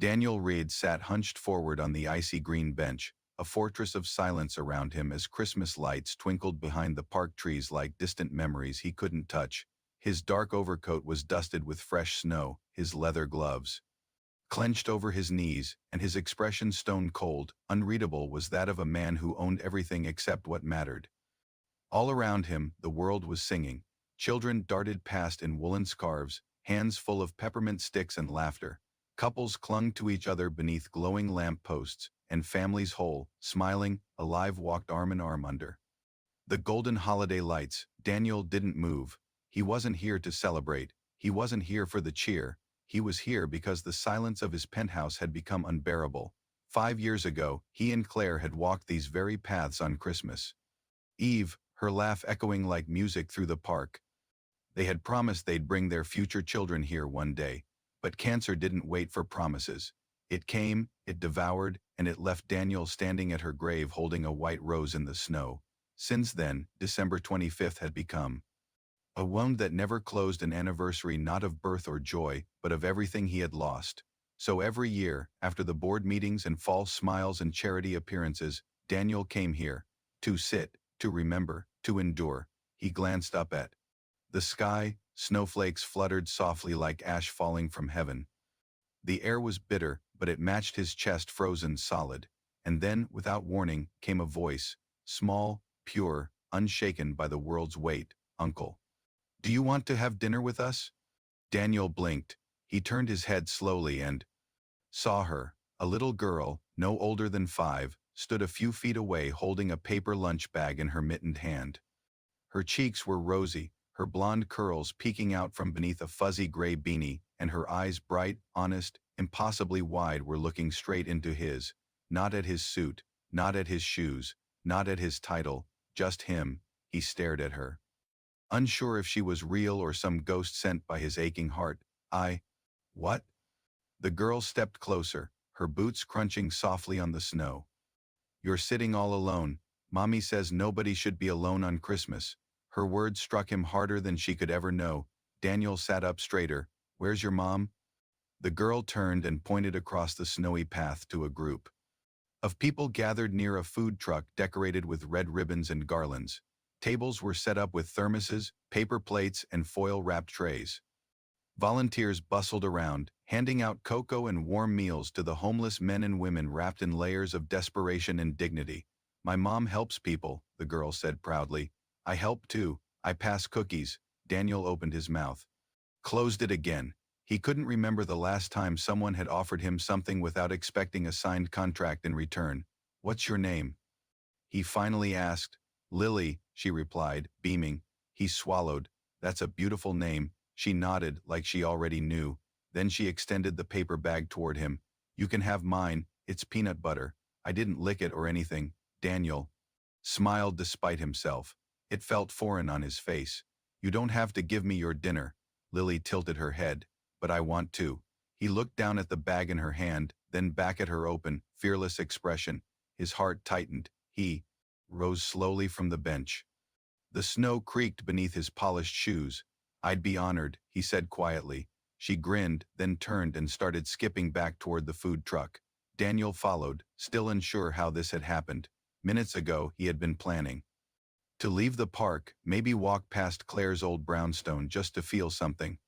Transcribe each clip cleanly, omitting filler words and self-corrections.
Daniel Reed sat hunched forward on the icy green bench, a fortress of silence around him as Christmas lights twinkled behind the park trees like distant memories he couldn't touch. His dark overcoat was dusted with fresh snow, his leather gloves clenched over his knees, and his expression stone cold, unreadable, was that of a man who owned everything except what mattered. All around him, the world was singing. Children darted past in woolen scarves, hands full of peppermint sticks and laughter. Couples clung to each other beneath glowing lamp posts, and families whole, smiling, alive, walked arm in arm under the golden holiday lights. Daniel didn't move. He wasn't here to celebrate. He wasn't here for the cheer. He was here because the silence of his penthouse had become unbearable. 5 years ago, he and Claire had walked these very paths on Christmas Eve, her laugh echoing like music through the park. They had promised they'd bring their future children here one day, but cancer didn't wait for promises. It came, it devoured, and it left Daniel standing at her grave holding a white rose in the snow. Since then, December 25th had become a wound that never closed, an anniversary not of birth or joy, but of everything he had lost. So every year, after the board meetings and false smiles and charity appearances, Daniel came here, to sit, to remember, to endure. He glanced up at the sky. Snowflakes fluttered softly like ash falling from heaven. The air was bitter, but it matched his chest, frozen solid. And then, without warning, came a voice, small, pure, unshaken by the world's weight. "Uncle, do you want to have dinner with us?" Daniel blinked. He turned his head slowly and saw her. A little girl, no older than 5, stood a few feet away holding a paper lunch bag in her mittened hand. Her cheeks were rosy, her blonde curls peeking out from beneath a fuzzy gray beanie, and her eyes, bright, honest, impossibly wide, were looking straight into his. Not at his suit, not at his shoes, not at his title, just him. He stared at her, unsure if she was real or some ghost sent by his aching heart. What?" The girl stepped closer, her boots crunching softly on the snow. "You're sitting all alone. Mommy says nobody should be alone on Christmas." Her words struck him harder than she could ever know. Daniel sat up straighter. "Where's your mom?" The girl turned and pointed across the snowy path to a group of people gathered near a food truck decorated with red ribbons and garlands. Tables were set up with thermoses, paper plates, and foil-wrapped trays. Volunteers bustled around, handing out cocoa and warm meals to the homeless men and women wrapped in layers of desperation and dignity. "My mom helps people," the girl said proudly. "I help too. I pass cookies." Daniel opened his mouth, closed it again. He couldn't remember the last time someone had offered him something without expecting a signed contract in return. "What's your name?" he finally asked. "Lily," she replied, beaming. He swallowed. "That's a beautiful name." She nodded, like she already knew. Then she extended the paper bag toward him. "You can have mine. It's peanut butter. I didn't lick it or anything." Daniel smiled despite himself. It felt foreign on his face. "You don't have to give me your dinner." Lily tilted her head. "But I want to." He looked down at the bag in her hand, then back at her open, fearless expression. His heart tightened. He rose slowly from the bench. The snow creaked beneath his polished shoes. "I'd be honored," he said quietly. She grinned, then turned and started skipping back toward the food truck. Daniel followed, still unsure how this had happened. Minutes ago, he had been planning to leave the park, maybe walk past Claire's old brownstone just to feel something.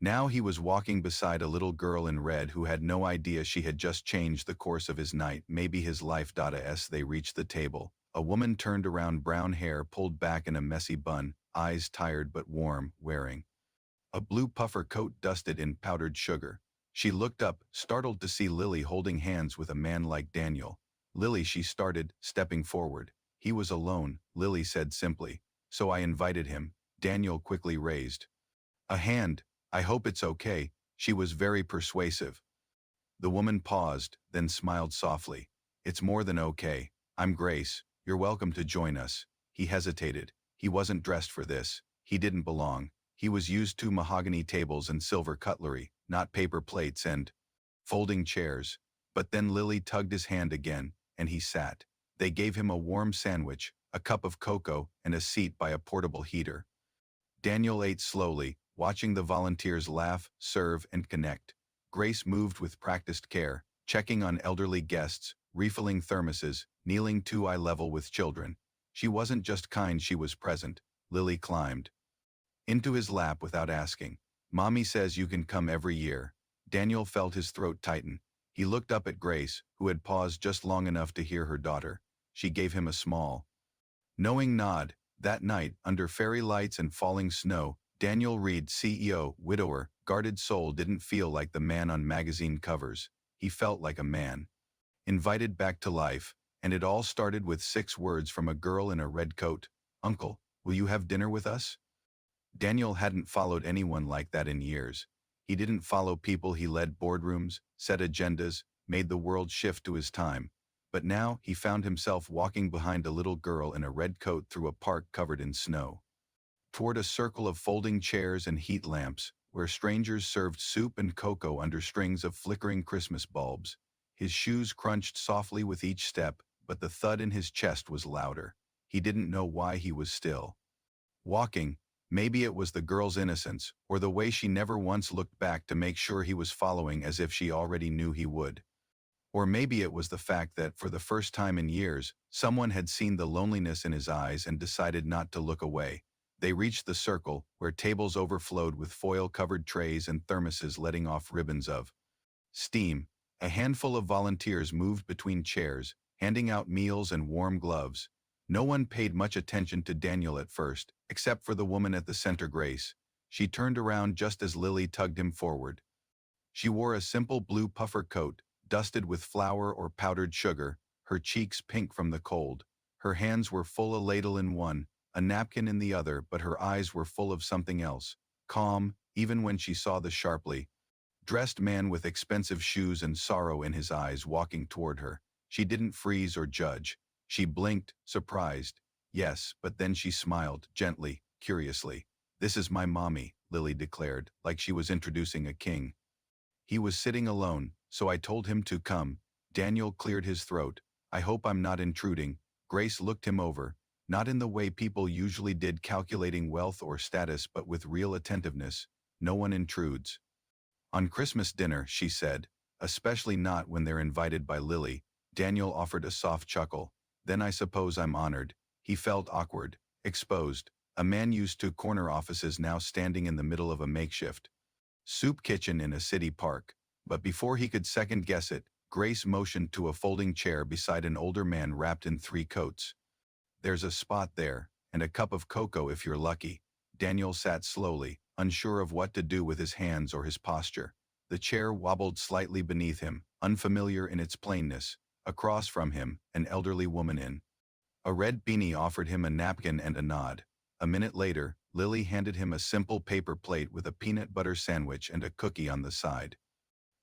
Now he was walking beside a little girl in red who had no idea she had just changed the course of his night, maybe his life. As they reached the table, a woman turned around, brown hair pulled back in a messy bun, eyes tired but warm, wearing a blue puffer coat dusted in powdered sugar. She looked up, startled to see Lily holding hands with a man like Daniel. "Lily," she started, stepping forward. "He was alone," Lily said simply. "So I invited him." Daniel quickly raised a hand. "I hope it's okay." She was very persuasive. The woman paused, then smiled softly. "It's more than okay. I'm Grace. You're welcome to join us." He hesitated. He wasn't dressed for this. He didn't belong. He was used to mahogany tables and silver cutlery, not paper plates and folding chairs. But then Lily tugged his hand again, and he sat. They gave him a warm sandwich, a cup of cocoa, and a seat by a portable heater. Daniel ate slowly, watching the volunteers laugh, serve, and connect. Grace moved with practiced care, checking on elderly guests, refilling thermoses, kneeling to eye level with children. She wasn't just kind, she was present. Lily climbed into his lap without asking. Mommy says you can come every year. Daniel felt his throat tighten. He looked up at Grace, who had paused just long enough to hear her daughter. She gave him a small, knowing nod. That night, under fairy lights and falling snow, Daniel Reed, CEO, widower, guarded soul, didn't feel like the man on magazine covers. He felt like a man invited back to life, and it all started with 6 words from a girl in a red coat. "Uncle, will you have dinner with us?" Daniel hadn't followed anyone like that in years. He didn't follow people, he led boardrooms, set agendas, made the world shift to his time. But now he found himself walking behind a little girl in a red coat through a park covered in snow, toward a circle of folding chairs and heat lamps, where strangers served soup and cocoa under strings of flickering Christmas bulbs. His shoes crunched softly with each step, but the thud in his chest was louder. He didn't know why he was still walking. Maybe it was the girl's innocence, or the way she never once looked back to make sure he was following, as if she already knew he would. Or maybe it was the fact that, for the first time in years, someone had seen the loneliness in his eyes and decided not to look away. They reached the circle, where tables overflowed with foil-covered trays and thermoses letting off ribbons of steam. A handful of volunteers moved between chairs, handing out meals and warm gloves. No one paid much attention to Daniel at first, except for the woman at the center, Grace. She turned around just as Lily tugged him forward. She wore a simple blue puffer coat, dusted with flour or powdered sugar, her cheeks pink from the cold. Her hands were full, a ladle in one, a napkin in the other, but her eyes were full of something else, calm, even when she saw the sharply dressed man with expensive shoes and sorrow in his eyes walking toward her. She didn't freeze or judge. She blinked, surprised. Yes, but then she smiled, gently, curiously. "This is my mommy," Lily declared, like she was introducing a king. He was sitting alone, so I told him to come. Daniel cleared his throat. "I hope I'm not intruding." Grace looked him over, not in the way people usually did, calculating wealth or status, but with real attentiveness. "No one intrudes on Christmas dinner," she said, "especially not when they're invited by Lily." Daniel offered a soft chuckle. "Then I suppose I'm honored." He felt awkward, exposed, a man used to corner offices now standing in the middle of a makeshift soup kitchen in a city park. But before he could second-guess it, Grace motioned to a folding chair beside an older man wrapped in 3 coats. "There's a spot there, and a cup of cocoa if you're lucky." Daniel sat slowly, unsure of what to do with his hands or his posture. The chair wobbled slightly beneath him, unfamiliar in its plainness. Across from him, an elderly woman in a red beanie offered him a napkin and a nod. A minute later, Lily handed him a simple paper plate with a peanut butter sandwich and a cookie on the side.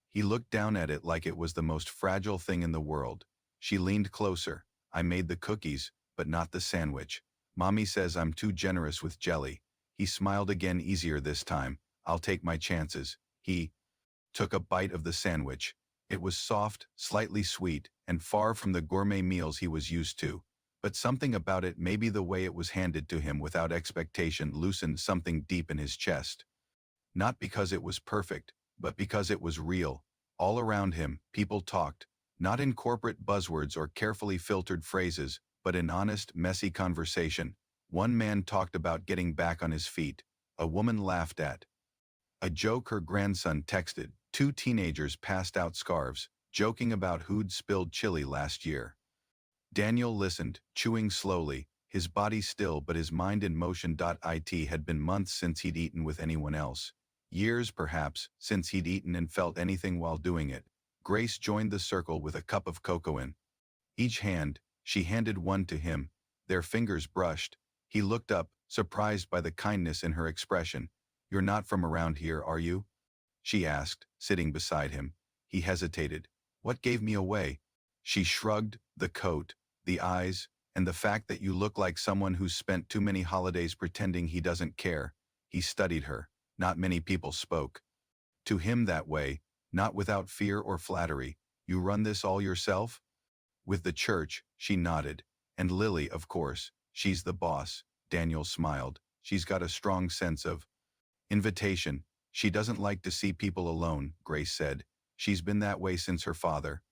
He looked down at it like it was the most fragile thing in the world. She leaned closer. "I made the cookies, but not the sandwich. Mommy says I'm too generous with jelly." He smiled again, easier this time. "I'll take my chances." He took a bite of the sandwich. It was soft, slightly sweet, and far from the gourmet meals he was used to. But something about it, maybe the way it was handed to him without expectation, loosened something deep in his chest. Not because it was perfect, but because it was real. All around him, people talked, not in corporate buzzwords or carefully filtered phrases, but in honest, messy conversation. One man talked about getting back on his feet. A woman laughed at a joke her grandson texted. 2 teenagers passed out scarves, joking about who'd spilled chili last year. Daniel listened, chewing slowly, his body still but his mind in motion. It had been months since he'd eaten with anyone else. Years, perhaps, since he'd eaten and felt anything while doing it. Grace joined the circle with a cup of cocoa in each hand. She handed one to him. Their fingers brushed. He looked up, surprised by the kindness in her expression. "You're not from around here, are you?" she asked, sitting beside him. He hesitated. "What gave me away?" She shrugged. "The coat, the eyes, and the fact that you look like someone who's spent too many holidays pretending he doesn't care." He studied her. Not many people spoke to him that way, not without fear or flattery. "You run this all yourself?" "With the church," she nodded. "And Lily, of course. She's the boss." Daniel smiled. "She's got a strong sense of invitation." She doesn't like to see people alone, Grace said. She's been that way since her father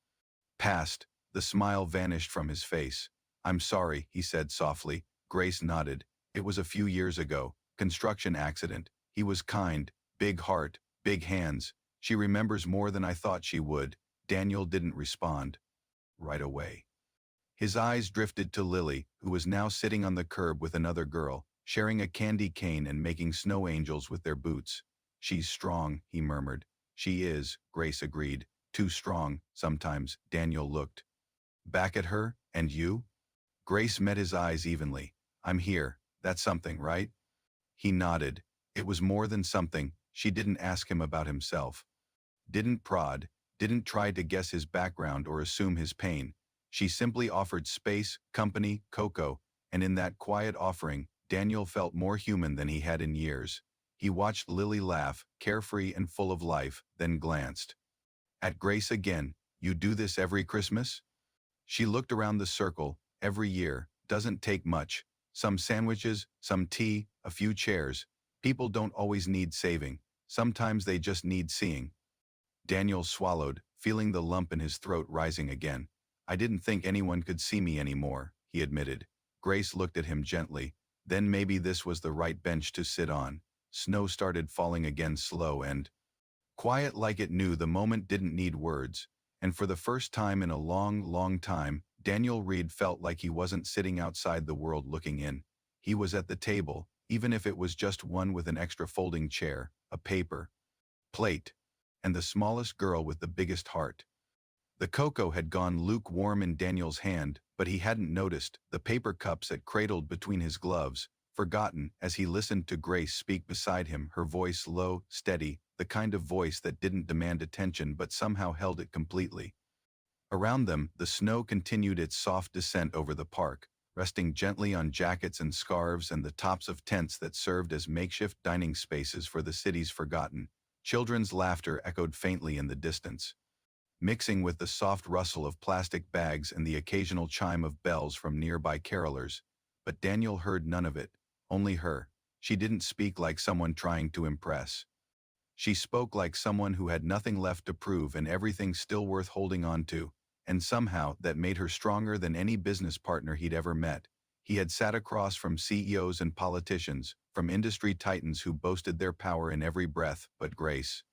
passed. The smile vanished from his face. I'm sorry, he said softly. Grace nodded. It was a few years ago. Construction accident. He was kind, big heart, big hands. She remembers more than I thought she would. Daniel didn't respond right away. His eyes drifted to Lily, who was now sitting on the curb with another girl, sharing a candy cane and making snow angels with their boots. She's strong, he murmured. She is, Grace agreed. Too strong, sometimes. Daniel looked back at her. And you? Grace met his eyes evenly. I'm here. That's something, right? He nodded. It was more than something. She didn't ask him about himself. Didn't prod. Didn't try to guess his background or assume his pain. She simply offered space, company, cocoa, and in that quiet offering, Daniel felt more human than he had in years. He watched Lily laugh, carefree and full of life, then glanced at Grace again. You do this every Christmas? She looked around the circle. Every year. Doesn't take much. Some sandwiches, some tea, a few chairs. People don't always need saving. Sometimes they just need seeing. Daniel swallowed, feeling the lump in his throat rising again. I didn't think anyone could see me anymore, he admitted. Grace looked at him gently. Then maybe this was the right bench to sit on. Snow started falling again, slow and quiet, like it knew the moment didn't need words. And for the first time in a long, long time, Daniel Reed felt like he wasn't sitting outside the world looking in. He was at the table, even if it was just one with an extra folding chair, a paper plate, and the smallest girl with the biggest heart. The cocoa had gone lukewarm in Daniel's hand, but he hadn't noticed. The paper cups had cradled between his gloves, forgotten, as he listened to Grace speak beside him, her voice low, steady, the kind of voice that didn't demand attention but somehow held it completely. Around them, the snow continued its soft descent over the park, resting gently on jackets and scarves and the tops of tents that served as makeshift dining spaces for the city's forgotten. Children's laughter echoed faintly in the distance, mixing with the soft rustle of plastic bags and the occasional chime of bells from nearby carolers. But Daniel heard none of it, only her. She didn't speak like someone trying to impress. She spoke like someone who had nothing left to prove and everything still worth holding on to, and somehow that made her stronger than any business partner he'd ever met. He had sat across from CEOs and politicians, from industry titans who boasted their power in every breath, but Grace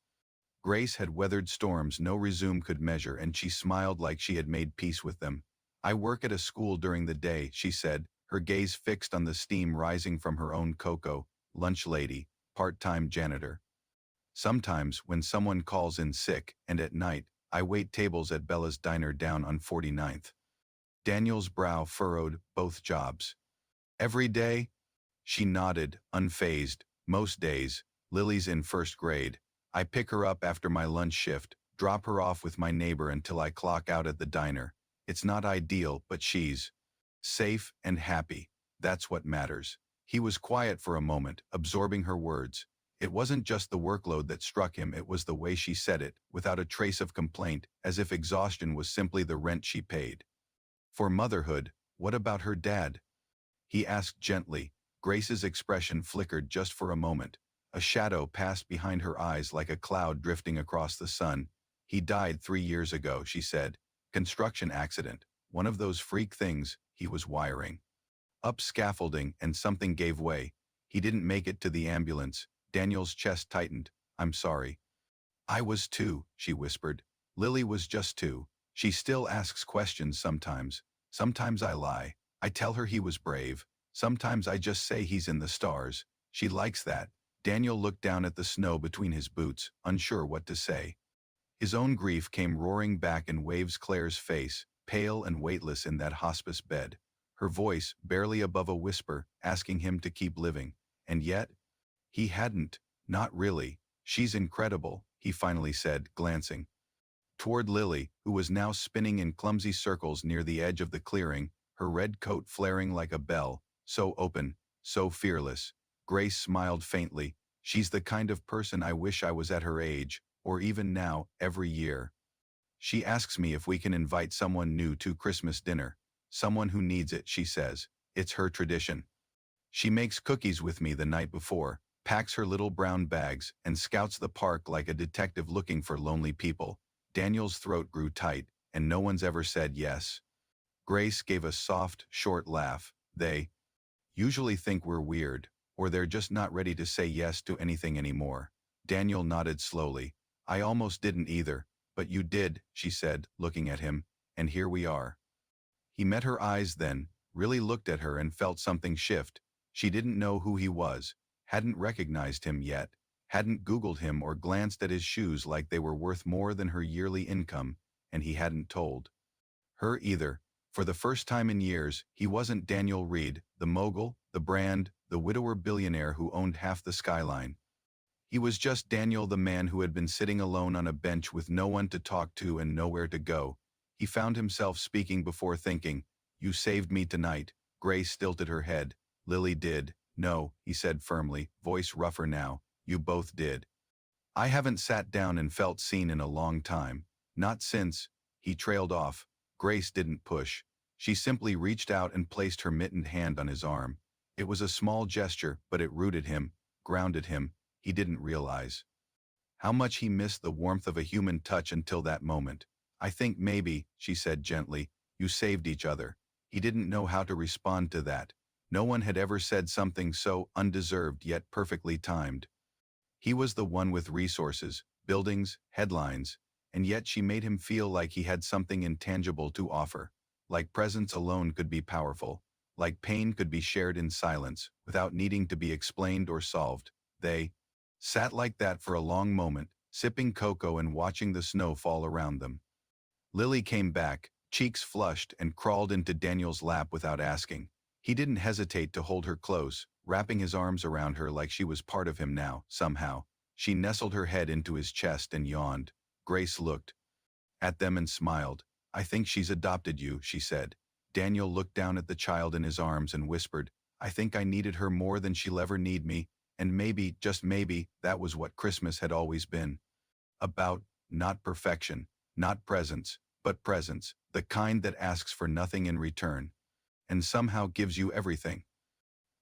had weathered storms no resume could measure, and she smiled like she had made peace with them. I work at a school during the day, she said, her gaze fixed on the steam rising from her own cocoa. Lunch lady, part-time janitor. Sometimes, when someone calls in sick, and at night, I wait tables at Bella's diner down on 49th. Daniel's brow furrowed. Both jobs. Every day? She nodded, unfazed. Most days. Lily's in first grade. I pick her up after my lunch shift, drop her off with my neighbor until I clock out at the diner. It's not ideal, but she's safe and happy. That's what matters. He was quiet for a moment, absorbing her words. It wasn't just the workload that struck him, it was the way she said it, without a trace of complaint, as if exhaustion was simply the rent she paid. For motherhood, what about her dad? He asked gently. Grace's expression flickered just for a moment. A shadow passed behind her eyes like a cloud drifting across the sun. He died 3 years ago, she said. Construction accident. One of those freak things. He was wiring up scaffolding and something gave way. He didn't make it to the ambulance. Daniel's chest tightened. I'm sorry. I was too, she whispered. Lily was just too. She still asks questions sometimes. Sometimes I lie. I tell her he was brave. Sometimes I just say he's in the stars. She likes that. Daniel looked down at the snow between his boots, unsure what to say. His own grief came roaring back in waves. Claire's face, pale and weightless in that hospice bed. Her voice, barely above a whisper, asking him to keep living. And yet, he hadn't. Not really. She's incredible, he finally said, glancing toward Lily, who was now spinning in clumsy circles near the edge of the clearing, her red coat flaring like a bell, so open, so fearless. Grace smiled faintly. She's the kind of person I wish I was at her age, or even now, every year. She asks me if we can invite someone new to Christmas dinner. Someone who needs it, she says. It's her tradition. She makes cookies with me the night before. packs her little brown bags, and scouts the park like a detective looking for lonely people. Daniel's throat grew tight, and no one's ever said yes. Grace gave a soft, short laugh. They usually think we're weird, or they're just not ready to say yes to anything anymore. Daniel nodded slowly. I almost didn't either, but you did, she said, looking at him, and here we are. He met her eyes then, really looked at her and felt something shift. She didn't know who he was, hadn't recognized him yet, hadn't Googled him or glanced at his shoes like they were worth more than her yearly income, and he hadn't told her either. For the first time in years, he wasn't Daniel Reed, the mogul, the brand, the widower billionaire who owned half the skyline. He was just Daniel, the man who had been sitting alone on a bench with no one to talk to and nowhere to go. He found himself speaking before thinking. You saved me tonight. Grace tilted her head. Lily did. No, he said firmly, voice rougher now. You both did. I haven't sat down and felt seen in a long time. Not since. He trailed off. Grace didn't push. She simply reached out and placed her mittened hand on his arm. It was a small gesture, but it rooted him, grounded him. He didn't realize how much he missed the warmth of a human touch until that moment. I think maybe, she said gently, you saved each other. He didn't know how to respond to that. No one had ever said something so undeserved yet perfectly timed. He was the one with resources, buildings, headlines, and yet she made him feel like he had something intangible to offer. Like presence alone could be powerful. Like pain could be shared in silence, without needing to be explained or solved. They sat like that for a long moment, sipping cocoa and watching the snow fall around them. Lily came back, cheeks flushed, and crawled into Daniel's lap without asking. He didn't hesitate to hold her close, wrapping his arms around her like she was part of him now, somehow. She nestled her head into his chest and yawned. Grace looked at them and smiled. I think she's adopted you, she said. Daniel looked down at the child in his arms and whispered, I think I needed her more than she'll ever need me, and maybe, just maybe, that was what Christmas had always been about, not perfection, not presence, but presence, the kind that asks for nothing in return, and somehow gives you everything.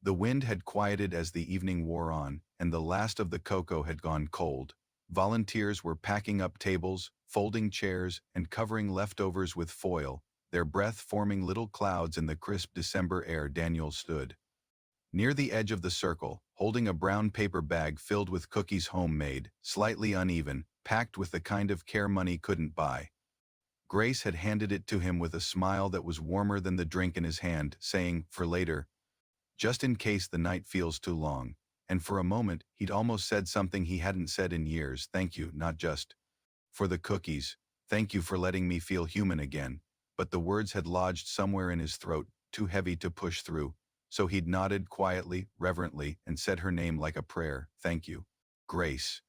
The wind had quieted as the evening wore on, and the last of the cocoa had gone cold. Volunteers were packing up tables, folding chairs, and covering leftovers with foil, their breath forming little clouds in the crisp December air. Daniel stood near the edge of the circle, holding a brown paper bag filled with cookies, homemade, slightly uneven, packed with the kind of care money couldn't buy. Grace had handed it to him with a smile that was warmer than the drink in his hand, saying, for later, just in case the night feels too long. And for a moment, he'd almost said something he hadn't said in years. Thank you, not just for the cookies. Thank you for letting me feel human again. But the words had lodged somewhere in his throat, too heavy to push through. So he'd nodded quietly, reverently, and said her name like a prayer. Thank you, Grace.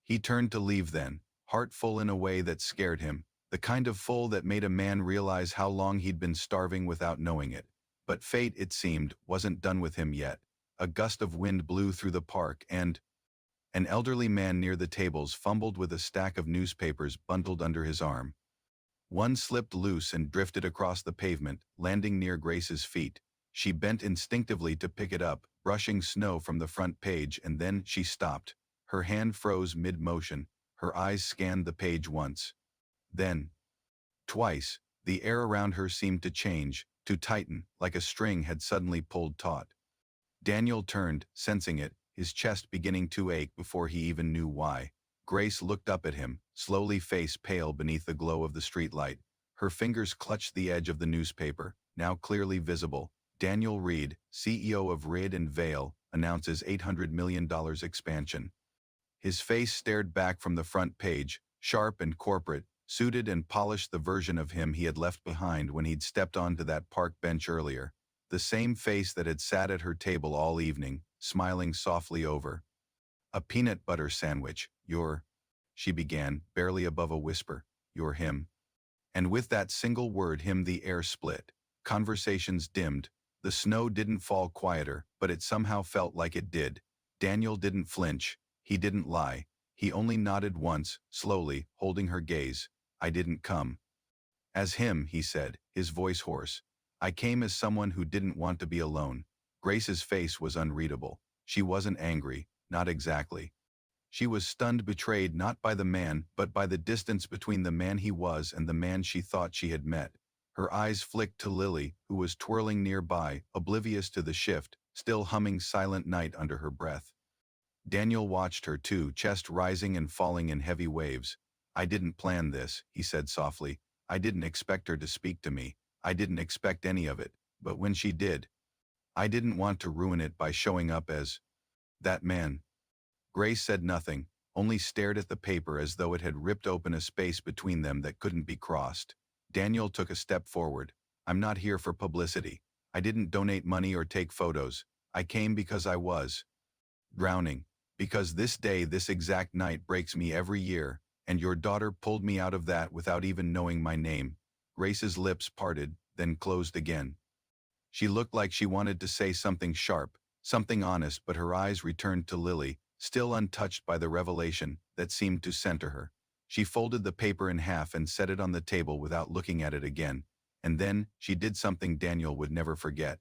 He turned to leave then, heart full in a way that scared him, the kind of full that made a man realize how long he'd been starving without knowing it. But fate, it seemed, wasn't done with him yet. A gust of wind blew through the park, and an elderly man near the tables fumbled with a stack of newspapers bundled under his arm. One slipped loose and drifted across the pavement, landing near Grace's feet. She bent instinctively to pick it up, brushing snow from the front page, and then she stopped. Her hand froze mid-motion. Her eyes scanned the page once. Then, twice, the air around her seemed to change, to tighten, like a string had suddenly pulled taut. Daniel turned, sensing it, his chest beginning to ache before he even knew why. Grace looked up at him, slowly, face pale beneath the glow of the streetlight. Her fingers clutched the edge of the newspaper, now clearly visible. Daniel Reed, CEO of Reed and Vale, announces $800 million expansion. His face stared back from the front page, sharp and corporate, suited and polished, the version of him he had left behind when he'd stepped onto that park bench earlier. The same face that had sat at her table all evening, smiling softly over a peanut butter sandwich. You're, she began, barely above a whisper, you're him. And with that single word, him, the air split. Conversations dimmed. The snow didn't fall quieter, but it somehow felt like it did. Daniel didn't flinch. He didn't lie. He only nodded once, slowly, holding her gaze. I didn't come as him, he said, his voice hoarse. I came as someone who didn't want to be alone. Grace's face was unreadable. She wasn't angry, not exactly. She was stunned, betrayed not by the man, but by the distance between the man he was and the man she thought she had met. Her eyes flicked to Lily, who was twirling nearby, oblivious to the shift, still humming Silent Night under her breath. Daniel watched her too, chest rising and falling in heavy waves. "I didn't plan this," he said softly. "I didn't expect her to speak to me. I didn't expect any of it. But when she did, I didn't want to ruin it by showing up as that man." Grace said nothing, only stared at the paper as though it had ripped open a space between them that couldn't be crossed. Daniel took a step forward. "I'm not here for publicity. I didn't donate money or take photos. I came because I was drowning. Because this day, this exact night breaks me every year, and your daughter pulled me out of that without even knowing my name." Grace's lips parted, then closed again. She looked like she wanted to say something sharp, something honest, but her eyes returned to Lily, still untouched by the revelation that seemed to center her. She folded the paper in half and set it on the table without looking at it again. And then, she did something Daniel would never forget.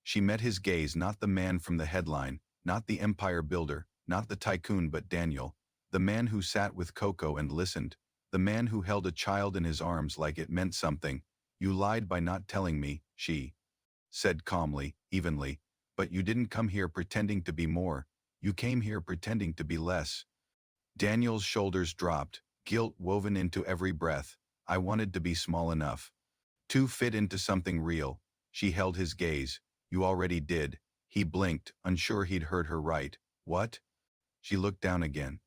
She met his gaze, not the man from the headline, not the empire builder, not the tycoon, but Daniel, the man who sat with Coco and listened, the man who held a child in his arms like it meant something. "You lied by not telling me," she said calmly, evenly. "But you didn't come here pretending to be more. You came here pretending to be less." Daniel's shoulders dropped, guilt woven into every breath. "I wanted to be small enough to fit into something real." She held his gaze. "You already did." He blinked, unsure he'd heard her right. "What?" She looked down again.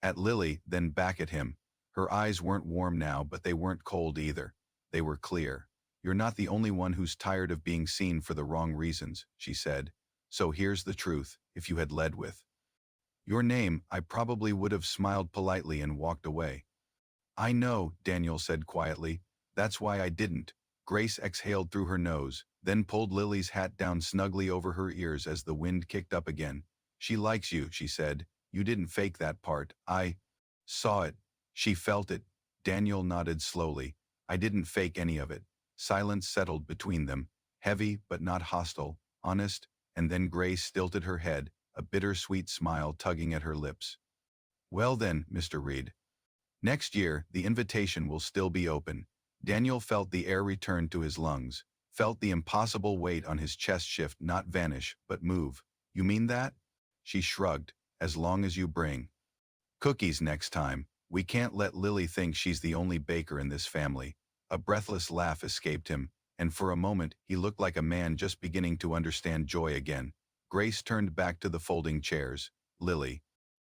At Lily, then back at him. Her eyes weren't warm now, but they weren't cold either. They were clear. "You're not the only one who's tired of being seen for the wrong reasons," she said. "So here's the truth. If you had led with your name, I probably would have smiled politely and walked away." "I know," Daniel said quietly. "That's why I didn't." Grace exhaled through her nose, then pulled Lily's hat down snugly over her ears as the wind kicked up again. "She likes you," she said. "You didn't fake that part. I saw it." "She felt it." Daniel nodded slowly. "I didn't fake any of it." Silence settled between them, heavy but not hostile, honest, and then Grace tilted her head, a bittersweet smile tugging at her lips. "Well then, Mr. Reed. Next year, the invitation will still be open." Daniel felt the air return to his lungs, felt the impossible weight on his chest shift, not vanish, but move. "You mean that?" She shrugged. "As long as you bring cookies next time. We can't let Lily think she's the only baker in this family." A breathless laugh escaped him, and for a moment he looked like a man just beginning to understand joy again. Grace turned back to the folding chairs. Lily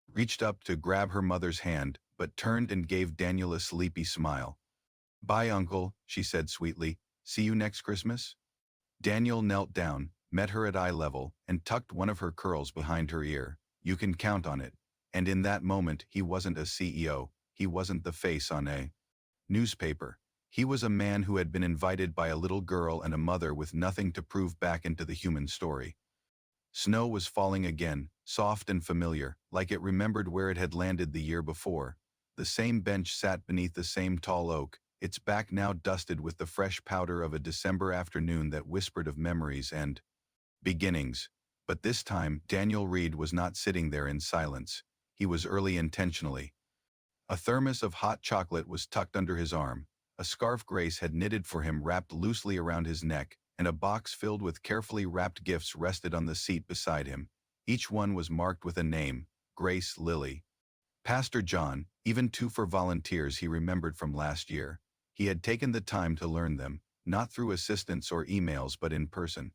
reached up to grab her mother's hand, but turned and gave Daniel a sleepy smile. "Bye, Uncle," she said sweetly. "See you next Christmas?" Daniel knelt down, met her at eye level, and tucked one of her curls behind her ear. "You can count on it." And in that moment, he wasn't a CEO. He wasn't the face on a newspaper. He was a man who had been invited by a little girl and a mother with nothing to prove back into the human story. Snow was falling again, soft and familiar, like it remembered where it had landed the year before. The same bench sat beneath the same tall oak, its back now dusted with the fresh powder of a December afternoon that whispered of memories and beginnings. But this time, Daniel Reed was not sitting there in silence. He was early intentionally. A thermos of hot chocolate was tucked under his arm. A scarf Grace had knitted for him wrapped loosely around his neck, and a box filled with carefully wrapped gifts rested on the seat beside him. Each one was marked with a name: Grace, Lily, Pastor John, even two for volunteers he remembered from last year. He had taken the time to learn them, not through assistants or emails but in person.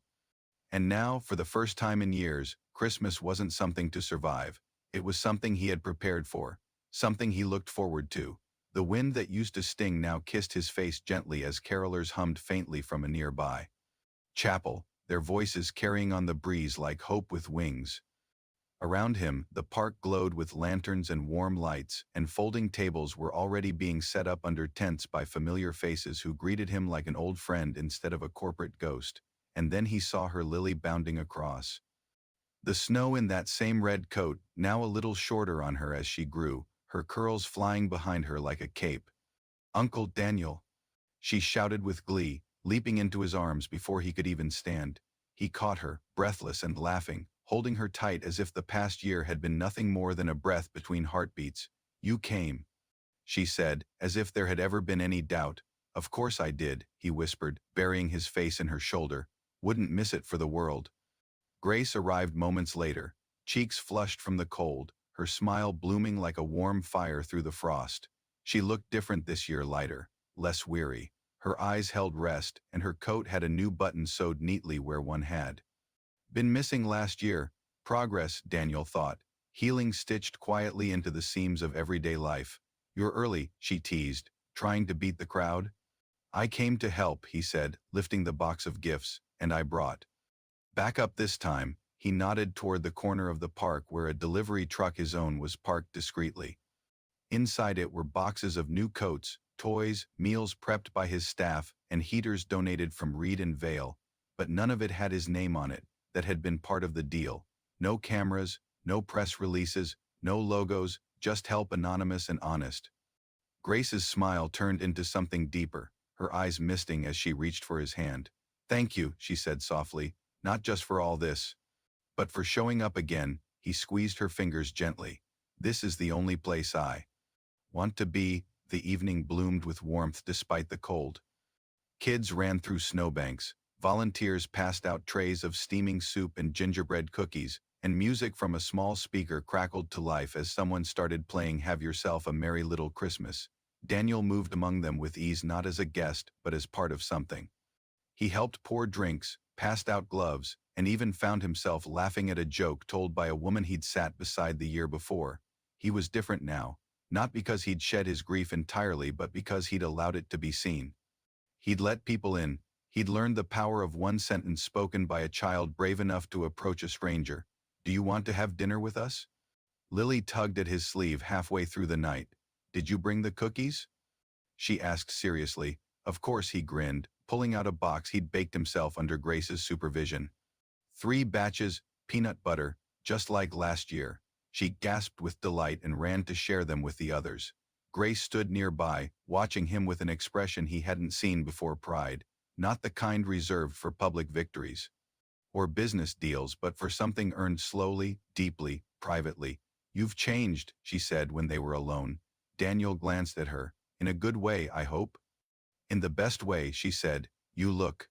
And now, for the first time in years, Christmas wasn't something to survive. It was something he had prepared for, something he looked forward to. The wind that used to sting now kissed his face gently as carolers hummed faintly from a nearby chapel, their voices carrying on the breeze like hope with wings. Around him, the park glowed with lanterns and warm lights, and folding tables were already being set up under tents by familiar faces who greeted him like an old friend instead of a corporate ghost. And then he saw her, Lily, bounding across the snow in that same red coat, now a little shorter on her as she grew, her curls flying behind her like a cape. "Uncle Daniel!" she shouted with glee, leaping into his arms before he could even stand. He caught her, breathless and laughing, holding her tight as if the past year had been nothing more than a breath between heartbeats. "You came," she said, as if there had ever been any doubt. "Of course I did," he whispered, burying his face in her shoulder. "Wouldn't miss it for the world." Grace arrived moments later, cheeks flushed from the cold, her smile blooming like a warm fire through the frost. She looked different this year, lighter, less weary. Her eyes held rest, and her coat had a new button sewed neatly where one had been missing last year. Progress, Daniel thought, healing stitched quietly into the seams of everyday life. "You're early," she teased, trying to beat the crowd. "I came to help," he said, lifting the box of gifts, "and I brought back up this time." He nodded toward the corner of the park where a delivery truck, his own, was parked discreetly. Inside it were boxes of new coats, toys, meals prepped by his staff, and heaters donated from Reed and Vale, but none of it had his name on it. That had been part of the deal. No cameras, no press releases, no logos, just help, anonymous and honest. Grace's smile turned into something deeper, her eyes misting as she reached for his hand. "Thank you," she said softly, "not just for all this, but for showing up again." He squeezed her fingers gently. "This is the only place I want to be." The evening bloomed with warmth despite the cold. Kids ran through snowbanks, volunteers passed out trays of steaming soup and gingerbread cookies, and music from a small speaker crackled to life as someone started playing "Have Yourself a Merry Little Christmas." Daniel moved among them with ease, not as a guest, but as part of something. He helped pour drinks, passed out gloves, and even found himself laughing at a joke told by a woman he'd sat beside the year before. He was different now, not because he'd shed his grief entirely, but because he'd allowed it to be seen. He'd let people in. He'd learned the power of one sentence spoken by a child brave enough to approach a stranger. "Do you want to have dinner with us?" Lily tugged at his sleeve halfway through the night. "Did you bring the cookies?" she asked seriously. Of course, he grinned, pulling out a box he'd baked himself under Grace's supervision. 3 batches, peanut butter, just like last year. She gasped with delight and ran to share them with the others. Grace stood nearby, watching him with an expression he hadn't seen before. Pride, not the kind reserved for public victories or business deals, but for something earned slowly, deeply, privately. "You've changed," she said when they were alone. Daniel glanced at her. "In a good way, I hope?" "In the best way," she said. "You look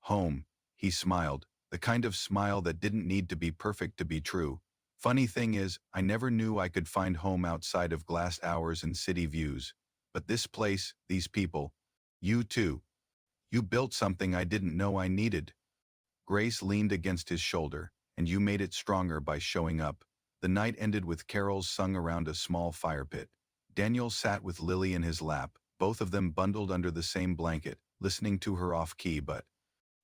home." He smiled, the kind of smile that didn't need to be perfect to be true. "Funny thing is, I never knew I could find home outside of glassed hours and city views. But this place, these people, you too. You built something I didn't know I needed." Grace leaned against his shoulder. "And you made it stronger by showing up." The night ended with carols sung around a small fire pit. Daniel sat with Lily in his lap, both of them bundled under the same blanket, listening to her off-key but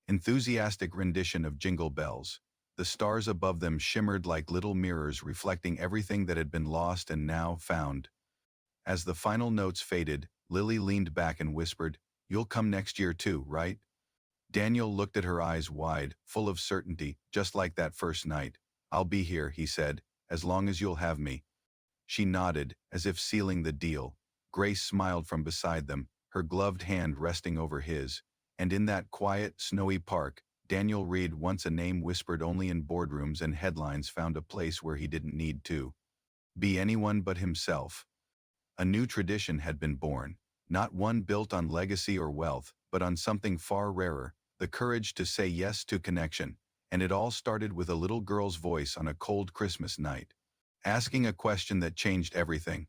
enthusiastic rendition of Jingle Bells. The stars above them shimmered like little mirrors, reflecting everything that had been lost and now found. As the final notes faded, Lily leaned back and whispered, "You'll come next year too, right?" Daniel looked at her, eyes wide, full of certainty, just like that first night. "I'll be here," he said, "as long as you'll have me." She nodded, as if sealing the deal. Grace smiled from beside them, her gloved hand resting over his. And in that quiet, snowy park, Daniel Reed, once a name whispered only in boardrooms and headlines, found a place where he didn't need to be anyone but himself. A new tradition had been born, not one built on legacy or wealth, but on something far rarer, the courage to say yes to connection. And it all started with a little girl's voice on a cold Christmas night, asking a question that changed everything.